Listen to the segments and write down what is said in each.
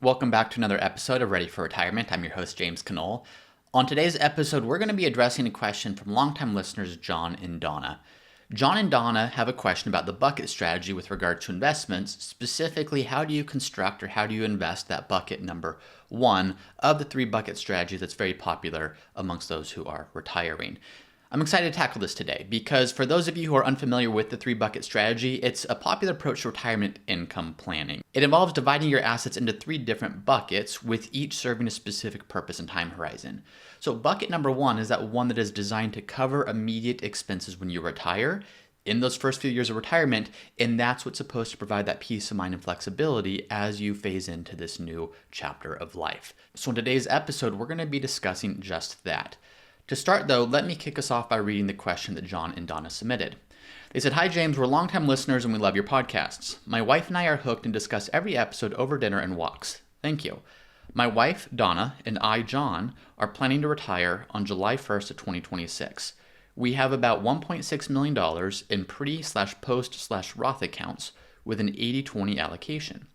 Welcome back to another episode of Ready for Retirement. I'm your host, James Knoll. On today's episode, we're going to be addressing a question from longtime listeners John and Donna. John and Donna have a question about the bucket strategy with regard to investments. Specifically, how do you construct or how do you invest that bucket number one of the three bucket strategy that's very popular amongst those who are retiring? I'm excited to tackle this today because for those of you who are unfamiliar with the three bucket strategy, it's a popular approach to retirement income planning. It involves dividing your assets into three different buckets, with each serving a specific purpose and time horizon. So bucket number one is that one that is designed to cover immediate expenses when you retire in those first few years of retirement, and that's what's supposed to provide that peace of mind and flexibility as you phase into this new chapter of life. So in today's episode, we're going to be discussing just that. To start though, let me kick us off by reading the question that John and Donna submitted. They said, "Hi James, we're longtime listeners and we love your podcasts. My wife and I are hooked and discuss every episode over dinner and walks. Thank you. My wife, Donna, and I, John, are planning to retire on July 1st of 2026. We have about $1.6 million in pre/post/Roth accounts with an 80-20 allocation.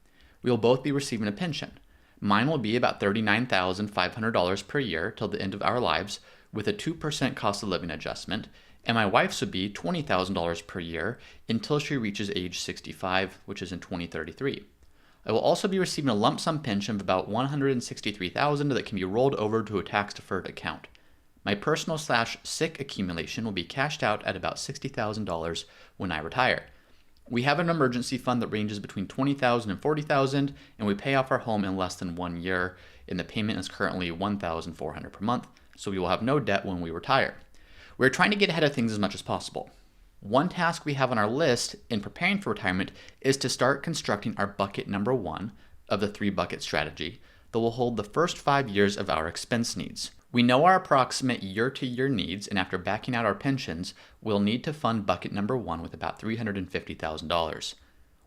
We will both be receiving a pension. Mine will be about $39,500 per year till the end of our lives, with a 2% cost of living adjustment, and my wife's would be $20,000 per year until she reaches age 65, which is in 2033. I will also be receiving a lump sum pension of about $163,000 that can be rolled over to a tax-deferred account. My personal/sick accumulation will be cashed out at about $60,000 when I retire. We have an emergency fund that ranges between $20,000 and $40,000, and we pay off our home in less than 1 year, and the payment is currently $1,400 per month, so we will have no debt when we retire. We're trying to get ahead of things as much as possible. One task we have on our list in preparing for retirement is to start constructing our bucket number one of the three bucket strategy that will hold the first 5 years of our expense needs. We know our approximate year-to-year needs, and after backing out our pensions, we'll need to fund bucket number one with about $350,000.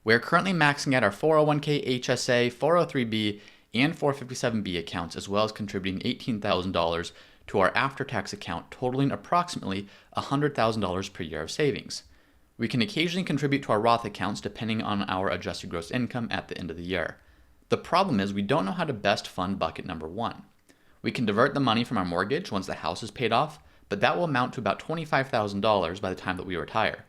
We're currently maxing out our 401k, HSA, 403b, and 457b accounts, as well as contributing $18,000 to our after-tax account, totaling approximately $100,000 per year of savings. We can occasionally contribute to our Roth accounts depending on our adjusted gross income at the end of the year. The problem is we don't know how to best fund bucket number one. We can divert the money from our mortgage once the house is paid off, but that will amount to about $25,000 by the time that we retire.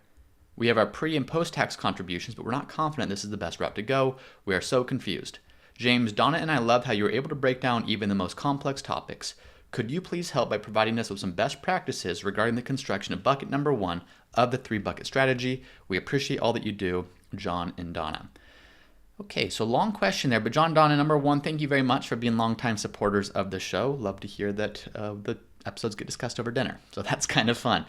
We have our pre- and post-tax contributions, but we're not confident this is the best route to go. We are so confused. James, Donna, and I love how you were able to break down even the most complex topics. Could you please help by providing us with some best practices regarding the construction of bucket number one of the three bucket strategy? We appreciate all that you do, John and Donna." Okay, so long question there, but John, Donna, number one, thank you very much for being longtime supporters of the show. Love to hear that the episodes get discussed over dinner, so that's kind of fun.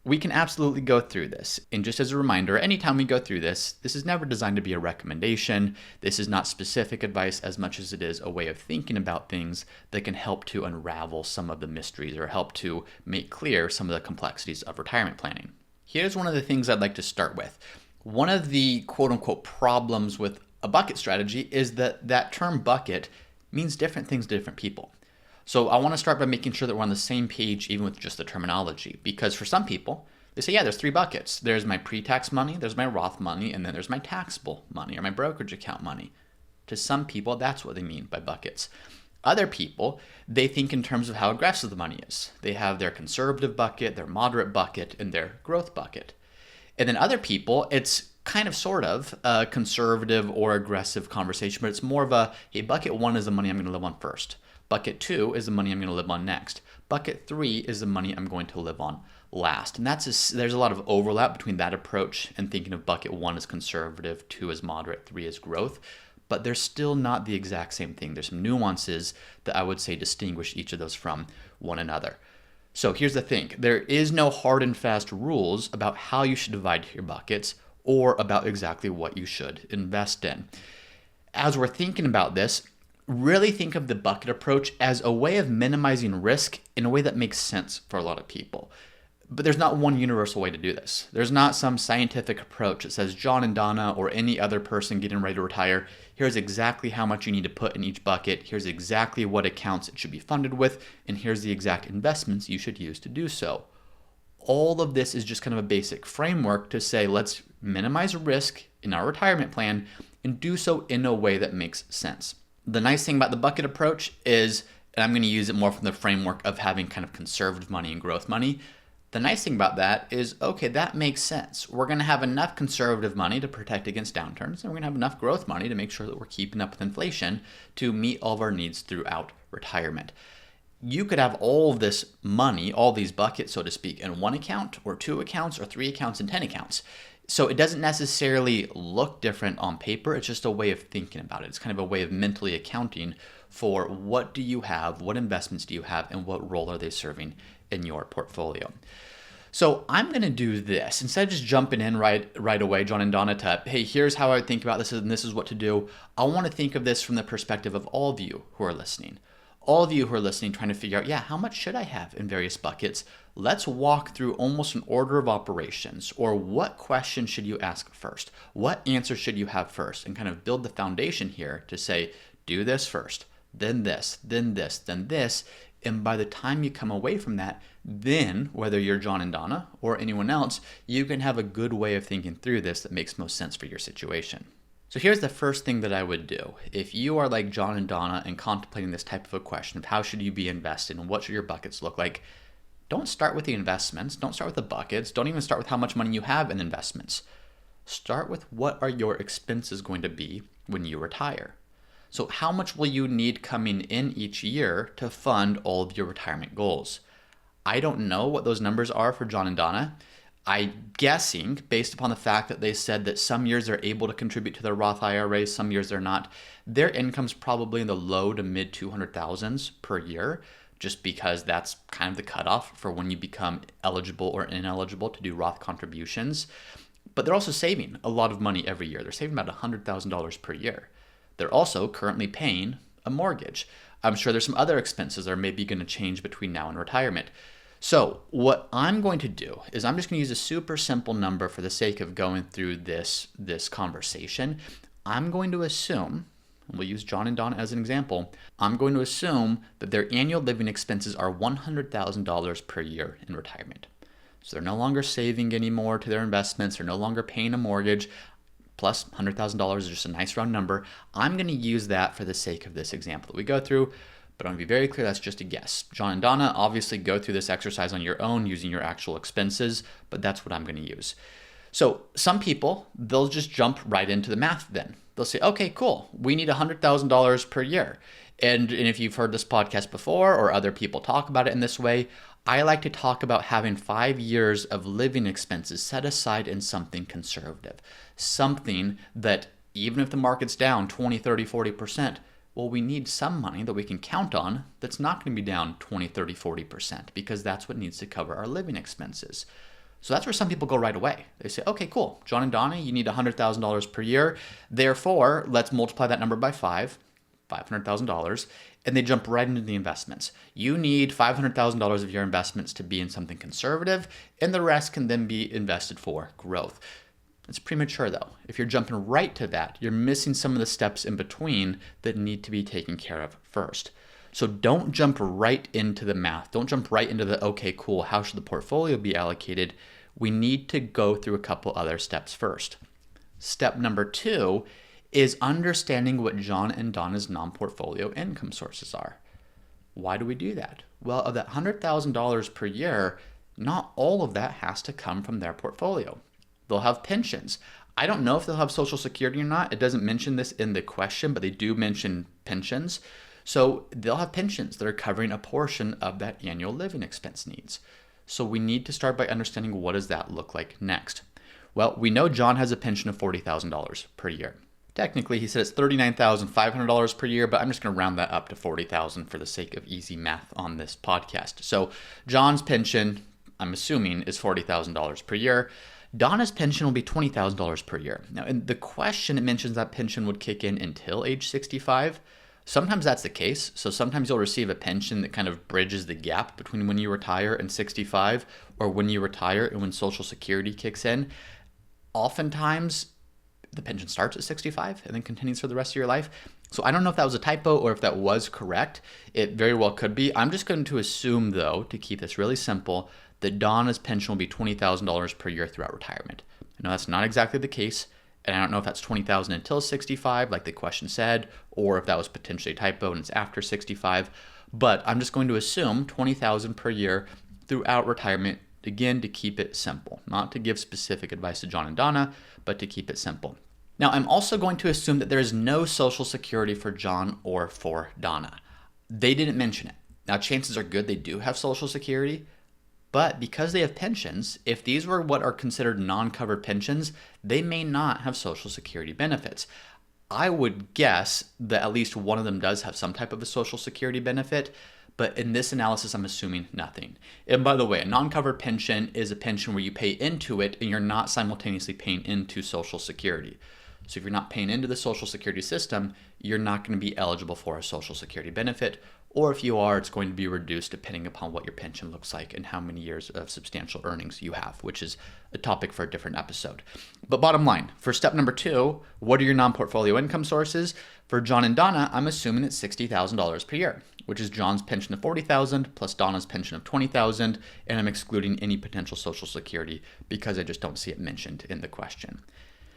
We can absolutely go through this. And just as a reminder, anytime we go through this is never designed to be a recommendation. This is not specific advice as much as it is a way of thinking about things that can help to unravel some of the mysteries or help to make clear some of the complexities of retirement planning. Here's one of the things I'd like to start with. One of the quote-unquote problems with a bucket strategy is that that term bucket means different things to different people. So I want to start by making sure that we're on the same page even with just the terminology, because for some people, they say, yeah, there's three buckets. There's my pre-tax money, there's my Roth money, and then there's my taxable money or my brokerage account money. To some people, that's what they mean by buckets. Other people, they think in terms of how aggressive the money is. They have their conservative bucket, their moderate bucket, and their growth bucket. And then other people, it's kind of sort of a conservative or aggressive conversation, but it's more of a, hey, bucket one is the money I'm going to live on first. Bucket two is the money I'm going to live on next. Bucket three is the money I'm going to live on last. And there's a lot of overlap between that approach and thinking of bucket one as conservative, two as moderate, three as growth. But they're still not the exact same thing. There's some nuances that I would say distinguish each of those from one another. So here's the thing. There is no hard and fast rules about how you should divide your buckets or about exactly what you should invest in. As we're thinking about this, really think of the bucket approach as a way of minimizing risk in a way that makes sense for a lot of people. But there's not one universal way to do this. There's not some scientific approach that says John and Donna or any other person getting ready to retire, here's exactly how much you need to put in each bucket, here's exactly what accounts it should be funded with, and here's the exact investments you should use to do so. All of this is just kind of a basic framework to say let's minimize risk in our retirement plan and do so in a way that makes sense. The nice thing about the bucket approach is, and I'm going to use it more from the framework of having kind of conservative money and growth money. The nice thing about that is, okay, that makes sense. We're going to have enough conservative money to protect against downturns, and we're going to have enough growth money to make sure that we're keeping up with inflation to meet all of our needs throughout retirement. You could have all of this money, all these buckets, so to speak, in one account or two accounts or three accounts and 10 accounts. So it doesn't necessarily look different on paper. It's just a way of thinking about it. It's kind of a way of mentally accounting for what do you have, what investments do you have, and what role are they serving in your portfolio. So I'm going to do this. Instead of just jumping in right away, John and Donna, to, hey, here's how I think about this and this is what to do. I want to think of this from the perspective of all of you who are listening. All of you who are listening, trying to figure out, how much should I have in various buckets? Let's walk through almost an order of operations, or what question should you ask first? What answer should you have first? And kind of build the foundation here to say, do this first, then this, then this, then this. And by the time you come away from that, then whether you're John and Donna or anyone else, you can have a good way of thinking through this that makes most sense for your situation. So here's the first thing that I would do. If you are like John and Donna and contemplating this type of a question of how should you be invested and what should your buckets look like, don't start with the investments. Don't start with the buckets. Don't even start with how much money you have in investments. Start with what are your expenses going to be when you retire. So how much will you need coming in each year to fund all of your retirement goals? I don't know what those numbers are for John and Donna. I'm guessing, based upon the fact that they said that some years they're able to contribute to their Roth IRAs, some years they're not, their income's probably in the low to mid 200,000s per year, just because that's kind of the cutoff for when you become eligible or ineligible to do Roth contributions. But they're also saving a lot of money every year. They're saving about $100,000 per year. They're also currently paying a mortgage. I'm sure there's some other expenses that are maybe going to change between now and retirement. So what I'm going to do is I'm just going to use a super simple number for the sake of going through this conversation. I'm going to assume, and we'll use John and Donna as an example, I'm going to assume that their annual living expenses are $100,000 per year in retirement. So they're no longer saving anymore to their investments. They're no longer paying a mortgage. Plus $100,000 is just a nice round number. I'm going to use that for the sake of this example that we go through. But I want to be very clear, that's just a guess. John and Donna, obviously go through this exercise on your own using your actual expenses, but that's what I'm going to use. So some people, they'll just jump right into the math then. They'll say, okay, cool, we need $100,000 per year. And if you've heard this podcast before or other people talk about it in this way, I like to talk about having 5 years of living expenses set aside in something conservative. Something that even if the market's down 20, 30, 40%, well, we need some money that we can count on that's not going to be down 20, 30, 40% because that's what needs to cover our living expenses. So that's where some people go right away. They say, okay, cool. John and Donna, you need $100,000 per year. Therefore, let's multiply that number by 5, $500,000, and they jump right into the investments. You need $500,000 of your investments to be in something conservative, and the rest can then be invested for growth. It's premature though. If you're jumping right to that, you're missing some of the steps in between that need to be taken care of first. So don't jump right into the math. Don't jump right into the, okay, cool, how should the portfolio be allocated? We need to go through a couple other steps first. Step number 2 is understanding what John and Donna's non-portfolio income sources are. Why do we do that? Well, of that $100,000 per year, not all of that has to come from their portfolio. They'll have pensions. I don't know if they'll have Social Security or not. It doesn't mention this in the question, but they do mention pensions. So they'll have pensions that are covering a portion of that annual living expense needs. So we need to start by understanding what does that look like next. Well, we know John has a pension of $40,000 per year. Technically, he said it's $39,500 per year, but I'm just going to round that up to $40,000 for the sake of easy math on this podcast. So John's pension, I'm assuming, is $40,000 per year. Donna's pension will be $20,000 per year. Now, in the question, it mentions that pension would kick in until age 65. Sometimes that's the case. So sometimes you'll receive a pension that kind of bridges the gap between when you retire and 65 or when you retire and when Social Security kicks in. Oftentimes, the pension starts at 65 and then continues for the rest of your life. So I don't know if that was a typo or if that was correct. It very well could be. I'm just going to assume, though, to keep this really simple, that Donna's pension will be $20,000 per year throughout retirement. I know that's not exactly the case. And I don't know if that's 20,000 until 65, like the question said, or if that was potentially a typo and it's after 65. But I'm just going to assume 20,000 per year throughout retirement, again, to keep it simple, not to give specific advice to John and Donna, but to keep it simple. Now, I'm also going to assume that there is no Social Security for John or for Donna. They didn't mention it. Now, chances are good they do have Social Security, but because they have pensions, if these were what are considered non-covered pensions, they may not have Social Security benefits. I would guess that at least one of them does have some type of a Social Security benefit, but in this analysis, I'm assuming nothing. And by the way, a non-covered pension is a pension where you pay into it and you're not simultaneously paying into Social Security. So if you're not paying into the Social Security system, you're not going to be eligible for a Social Security benefit. Or if you are, it's going to be reduced depending upon what your pension looks like and how many years of substantial earnings you have, which is a topic for a different episode. But bottom line, for step number 2, what are your non-portfolio income sources? For John and Donna, I'm assuming it's $60,000 per year, which is John's pension of $40,000 plus Donna's pension of $20,000, and I'm excluding any potential Social Security because I just don't see it mentioned in the question.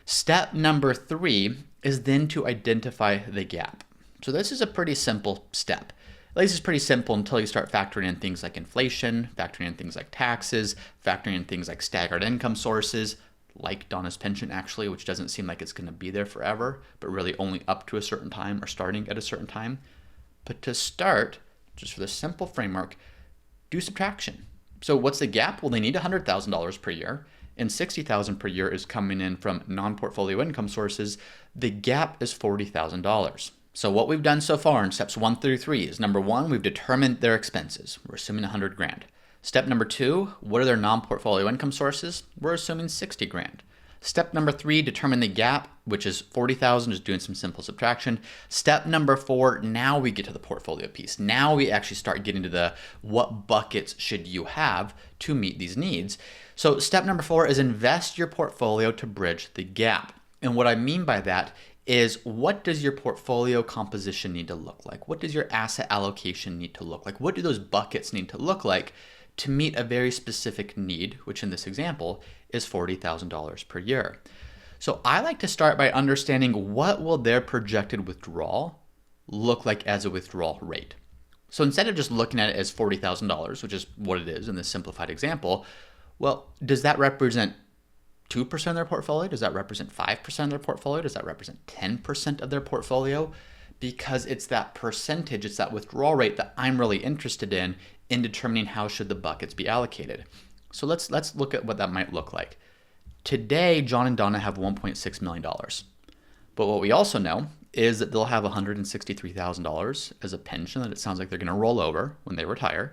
Step number 3 is then to identify the gap. So this is a pretty simple step. At least it's pretty simple until you start factoring in things like inflation, factoring in things like taxes, factoring in things like staggered income sources, like Donna's pension actually, which doesn't seem like it's going to be there forever, but really only up to a certain time or starting at a certain time. But to start, just for the simple framework, do subtraction. So what's the gap? Well, they need $100,000 per year, and $60,000 per year is coming in from non-portfolio income sources. The gap is $40,000. So what we've done so far in steps 1 through 3 is number 1, we've determined their expenses. We're assuming $100,000. Step number 2, what are their non-portfolio income sources? We're assuming $60,000. Step number 3, determine the gap, which is $40,000, just doing some simple subtraction. Step number 4, now we get to the portfolio piece. Now we actually start getting to the what buckets should you have to meet these needs. So step number 4 is invest your portfolio to bridge the gap. And what I mean by that is, what does your portfolio composition need to look like? What does your asset allocation need to look like? What do those buckets need to look like to meet a very specific need, which in this example is $40,000 per year? So I like to start by understanding what will their projected withdrawal look like as a withdrawal rate. So instead of just looking at it as $40,000, which is what it is in this simplified example, well, does that represent 2% of their portfolio? Does that represent 5% of their portfolio? Does that represent 10% of their portfolio? Because it's that percentage, it's that withdrawal rate that I'm really interested in determining how should the buckets be allocated. So let's look at what that might look like. Today, John and Donna have $1.6 million. But what we also know is that they'll have $163,000 as a pension that it sounds like they're going to roll over when they retire.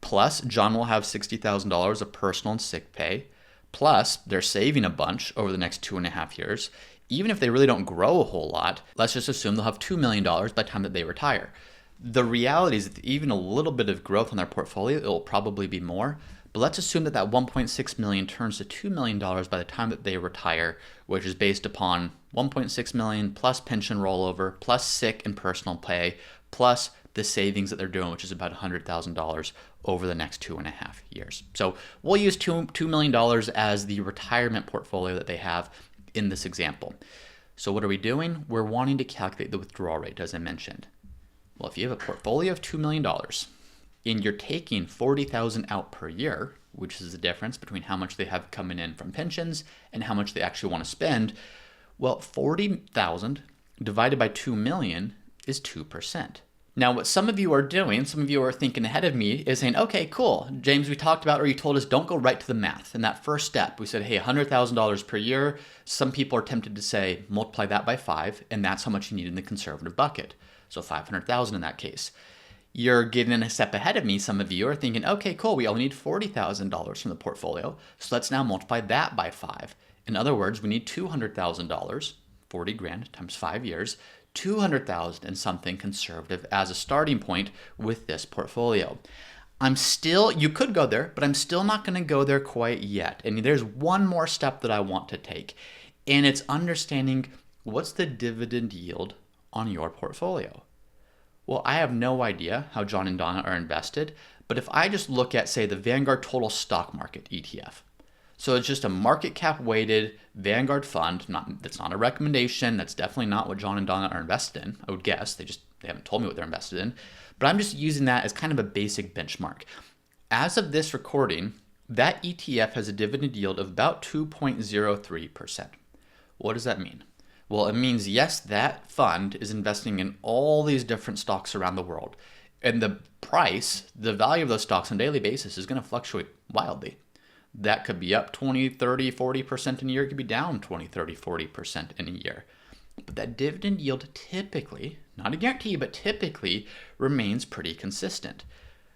Plus, John will have $60,000 of personal and sick pay. Plus, they're saving a bunch over the next 2.5 years. Even if they really don't grow a whole lot, let's just assume they'll have $2 million by the time that they retire. The reality is that even a little bit of growth on their portfolio, it will probably be more. But let's assume that that $1.6 million turns to $2 million by the time that they retire, which is based upon $1.6 million plus pension rollover, plus sick and personal pay, plus the savings that they're doing, which is about $100,000 over the next 2.5 years. So we'll use $2 million as the retirement portfolio that they have in this example. So what are we doing? We're wanting to calculate the withdrawal rate, as I mentioned. Well, if you have a portfolio of $2 million and you're taking $40,000 out per year, which is the difference between how much they have coming in from pensions and how much they actually want to spend, well, $40,000 divided by $2 million is 2%. Now, what some of you are doing, some of you are thinking ahead of me, is saying, okay, cool, James, we talked about, or you told us, don't go right to the math. In that first step, we said, hey, $100,000 per year. Some people are tempted to say, multiply that by 5, and that's how much you need in the conservative bucket. So $500,000 in that case. You're getting a step ahead of me. Some of you are thinking, okay, cool, we only need $40,000 from the portfolio. So let's now multiply that by 5. In other words, we need $200,000, $40,000 times 5 years, $200,000 and something conservative as a starting point with this portfolio. You could go there, but I'm still not going to go there quite yet. And there's one more step that I want to take, and it's understanding what's the dividend yield on your portfolio. Well, I have no idea how John and Donna are invested, but if I just look at, say, the Vanguard Total Stock Market ETF, So it's just a market cap weighted Vanguard fund. That's not a recommendation. That's definitely not what John and Donna are invested in. I would guess they haven't told me what they're invested in, but I'm just using that as kind of a basic benchmark. As of this recording, that ETF has a dividend yield of about 2.03%. What does that mean? Well, it means yes, that fund is investing in all these different stocks around the world, and the price, the value of those stocks on a daily basis is going to fluctuate wildly. That could be up 20, 30, 40% in a year. It could be down 20, 30, 40% in a year. But that dividend yield typically, not a guarantee, but typically remains pretty consistent.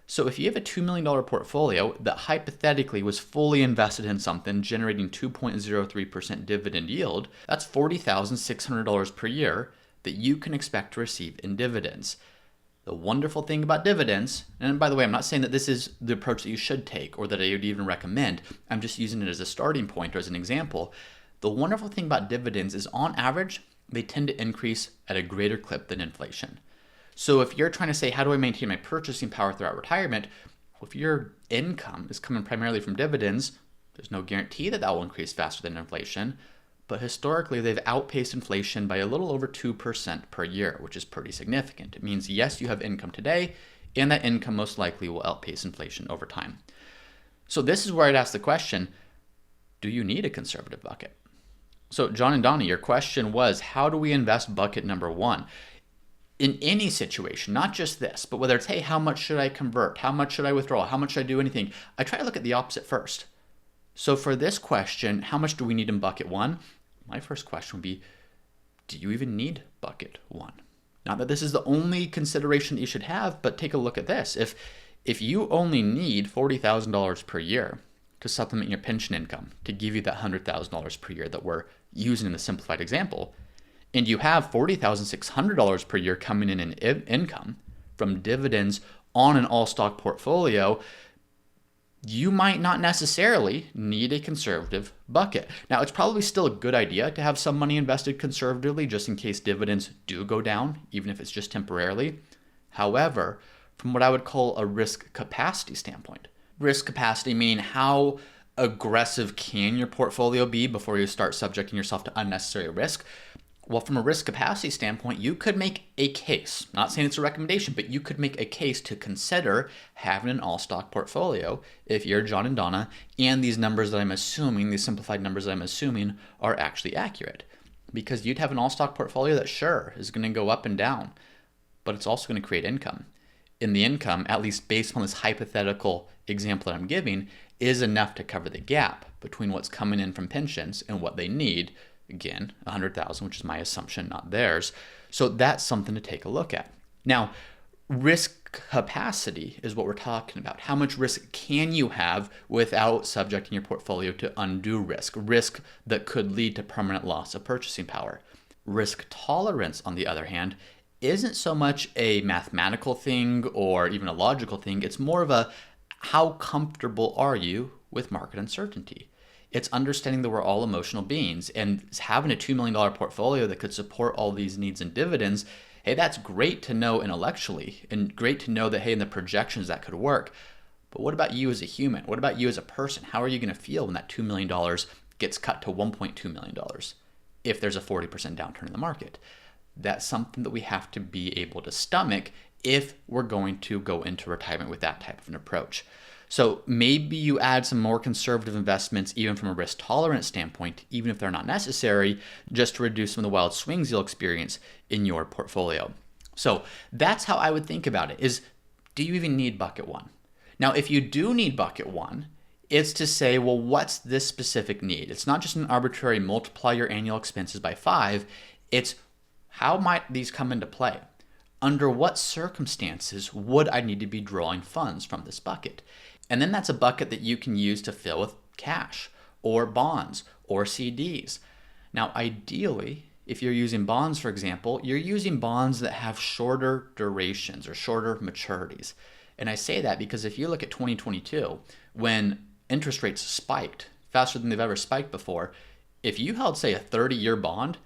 So if you have a $2 million portfolio that hypothetically was fully invested in something generating 2.03% dividend yield, that's $40,600 per year that you can expect to receive in dividends. The wonderful thing about dividends, and by the way, I'm not saying that this is the approach that you should take or that I would even recommend. I'm just using it as a starting point or as an example. The wonderful thing about dividends is on average, they tend to increase at a greater clip than inflation. So if you're trying to say, how do I maintain my purchasing power throughout retirement? Well, if your income is coming primarily from dividends, there's no guarantee that will increase faster than inflation. But historically, they've outpaced inflation by a little over 2% per year, which is pretty significant. It means, yes, you have income today, and that income most likely will outpace inflation over time. So this is where I'd ask the question, do you need a conservative bucket? So John and Donna, your question was, how do we invest bucket number one? In any situation, not just this, but whether it's, hey, how much should I convert? How much should I withdraw? How much should I do anything? I try to look at the opposite first. So for this question, how much do we need in bucket one? My first question would be, do you even need bucket one? Not that this is the only consideration that you should have, but take a look at this. If you only need $40,000 per year to supplement your pension income, to give you that $100,000 per year that we're using in the simplified example, and you have $40,600 per year coming in income from dividends on an all-stock portfolio, you might not necessarily need a conservative bucket. Now, it's probably still a good idea to have some money invested conservatively just in case dividends do go down, even if it's just temporarily. However, from what I would call a risk capacity standpoint, risk capacity meaning how aggressive can your portfolio be before you start subjecting yourself to unnecessary risk? Well, from a risk capacity standpoint, you could make a case, not saying it's a recommendation, but you could make a case to consider having an all-stock portfolio if you're John and Donna and these numbers that I'm assuming, these simplified numbers that I'm assuming are actually accurate. Because you'd have an all-stock portfolio that sure is going to go up and down, but it's also going to create income. And the income, at least based on this hypothetical example that I'm giving, is enough to cover the gap between what's coming in from pensions and what they need. Again, 100,000, which is my assumption, not theirs. So that's something to take a look at. Now, risk capacity is what we're talking about. How much risk can you have without subjecting your portfolio to undue risk that could lead to permanent loss of purchasing power? Risk tolerance, on the other hand, isn't so much a mathematical thing or even a logical thing. It's more of a how comfortable are you with market uncertainty? It's understanding that we're all emotional beings, and having a $2 million portfolio that could support all these needs and dividends, hey, that's great to know intellectually and great to know that, hey, in the projections that could work. But what about you as a human? What about you as a person? How are you going to feel when that $2 million gets cut to $1.2 million if there's a 40% downturn in the market? That's something that we have to be able to stomach if we're going to go into retirement with that type of an approach. So maybe you add some more conservative investments, even from a risk tolerance standpoint, even if they're not necessary, just to reduce some of the wild swings you'll experience in your portfolio. So that's how I would think about it is, do you even need bucket one? Now, if you do need bucket one, it's to say, well, what's this specific need? It's not just an arbitrary multiply your annual expenses by 5. It's how might these come into play? Under what circumstances would I need to be drawing funds from this bucket? And then that's a bucket that you can use to fill with cash or bonds or CDs. Now, ideally, if you're using bonds, for example, you're using bonds that have shorter durations or shorter maturities. And I say that because if you look at 2022, when interest rates spiked faster than they've ever spiked before, if you held, say, a 30-year bond,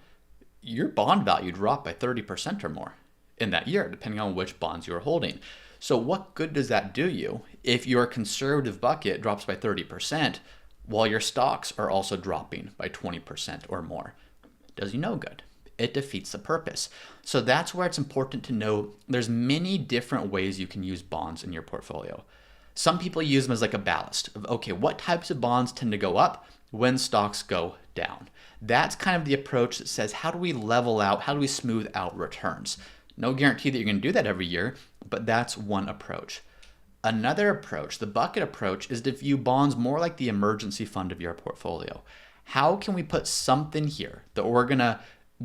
your bond value dropped by 30% or more in that year, depending on which bonds you were holding. So what good does that do you if your conservative bucket drops by 30%? while your stocks are also dropping by 20% or more. Does you no good. It defeats the purpose. So that's where it's important to know there's many different ways you can use bonds in your portfolio. Some people use them as like a ballast of, okay, what types of bonds tend to go up when stocks go down? That's kind of the approach that says, how do we level out, how do we smooth out returns? No guarantee that you're going to do that every year, but that's one approach. Another approach, the bucket approach, is to view bonds more like the emergency fund of your portfolio. How can we put something here that we're going to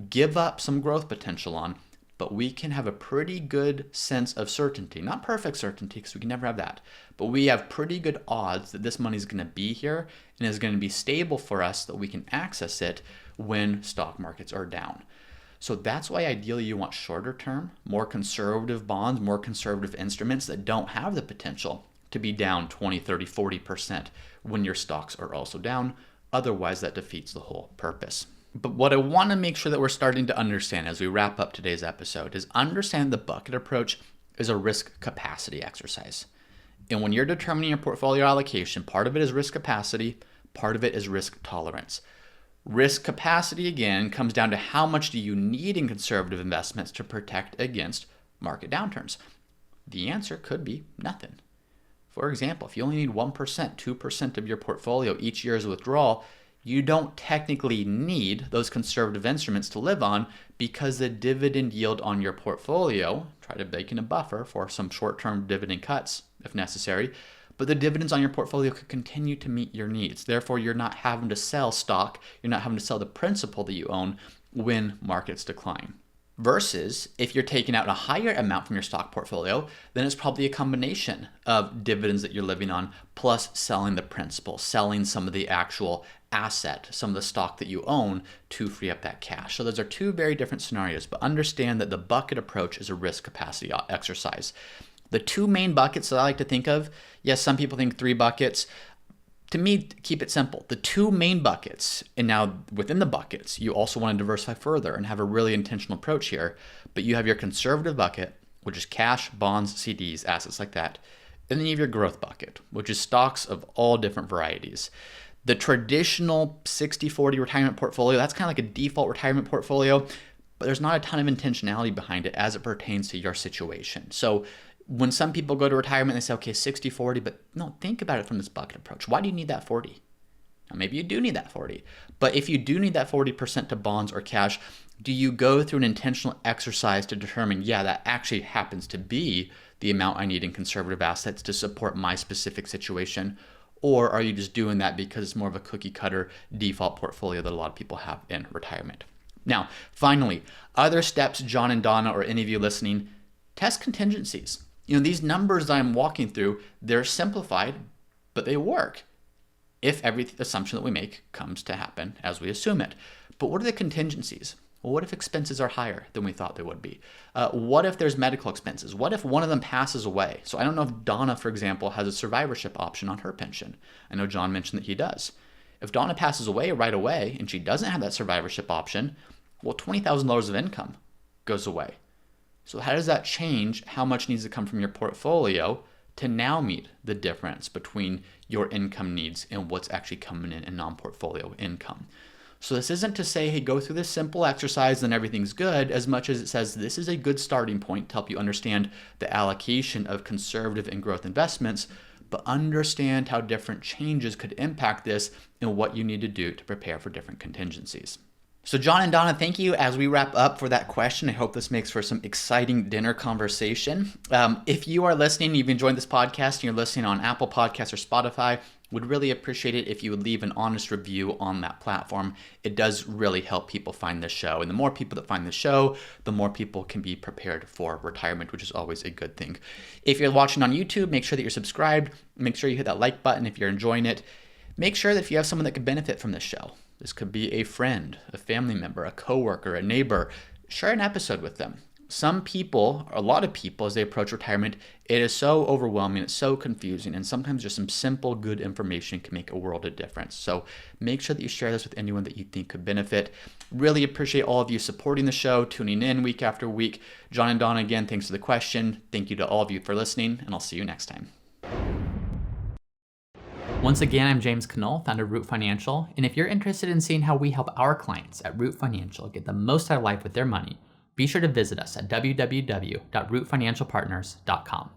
give up some growth potential on, but we can have a pretty good sense of certainty, not perfect certainty because we can never have that, but we have pretty good odds that this money is going to be here and is going to be stable for us, that we can access it when stock markets are down. So that's why ideally you want shorter term, more conservative bonds, more conservative instruments that don't have the potential to be down 20, 30, 40% when your stocks are also down. Otherwise, that defeats the whole purpose. But what I want to make sure that we're starting to understand as we wrap up today's episode is understand the bucket approach is a risk capacity exercise. And when you're determining your portfolio allocation, part of it is risk capacity, part of it is risk tolerance. Risk capacity, again, comes down to how much do you need in conservative investments to protect against market downturns. The answer could be nothing. For example, if you only need 1%, 2% of your portfolio each year as a withdrawal, you don't technically need those conservative instruments to live on because the dividend yield on your portfolio, try to bake in a buffer for some short-term dividend cuts if necessary, but the dividends on your portfolio could continue to meet your needs. Therefore, you're not having to sell stock, you're not having to sell the principal that you own when markets decline. Versus if you're taking out a higher amount from your stock portfolio, then it's probably a combination of dividends that you're living on plus selling the principal, selling some of the actual asset, some of the stock that you own to free up that cash. So those are two very different scenarios, but understand that the bucket approach is a risk capacity exercise. The two main buckets that I like to think of, yes, some people think 3 buckets. To me, keep it simple. The two main buckets, and now within the buckets, you also want to diversify further and have a really intentional approach here, but you have your conservative bucket, which is cash, bonds, CDs, assets like that. And then you have your growth bucket, which is stocks of all different varieties. The traditional 60-40 retirement portfolio, that's kind of like a default retirement portfolio, but there's not a ton of intentionality behind it as it pertains to your situation. So when some people go to retirement, they say, okay, 60-40, but no, think about it from this bucket approach. Why do you need that 40? Now, maybe you do need that 40, but if you do need that 40% to bonds or cash, do you go through an intentional exercise to determine, yeah, that actually happens to be the amount I need in conservative assets to support my specific situation? Or are you just doing that because it's more of a cookie cutter default portfolio that a lot of people have in retirement? Now, finally, other steps, John and Donna, or any of you listening, test contingencies. These numbers that I'm walking through, they're simplified, but they work if every assumption that we make comes to happen as we assume it. But what are the contingencies? Well, what if expenses are higher than we thought they would be? What if there's medical expenses? What if one of them passes away? So I don't know if Donna, for example, has a survivorship option on her pension. I know John mentioned that he does. If Donna passes away right away and she doesn't have that survivorship option, well, $20,000 of income goes away. So how does that change how much needs to come from your portfolio to now meet the difference between your income needs and what's actually coming in non-portfolio income? So this isn't to say, hey, go through this simple exercise and everything's good, as much as it says this is a good starting point to help you understand the allocation of conservative and growth investments, but understand how different changes could impact this and what you need to do to prepare for different contingencies. So John and Donna, thank you as we wrap up for that question. I hope this makes for some exciting dinner conversation. If you are listening, you've enjoyed this podcast, and you're listening on Apple Podcasts or Spotify, would really appreciate it if you would leave an honest review on that platform. It does really help people find this show. And the more people that find the show, the more people can be prepared for retirement, which is always a good thing. If you're watching on YouTube, make sure that you're subscribed. Make sure you hit that like button if you're enjoying it. Make sure that if you have someone that could benefit from this show, this could be a friend, a family member, a coworker, a neighbor, share an episode with them. Some people, a lot of people, as they approach retirement, it is so overwhelming, it's so confusing, and sometimes just some simple, good information can make a world of difference. So make sure that you share this with anyone that you think could benefit. Really appreciate all of you supporting the show, tuning in week after week. John and Donna, again, thanks for the question. Thank you to all of you for listening, and I'll see you next time. Once again, I'm James Knoll, founder of Root Financial, and if you're interested in seeing how we help our clients at Root Financial get the most out of life with their money, be sure to visit us at www.rootfinancialpartners.com.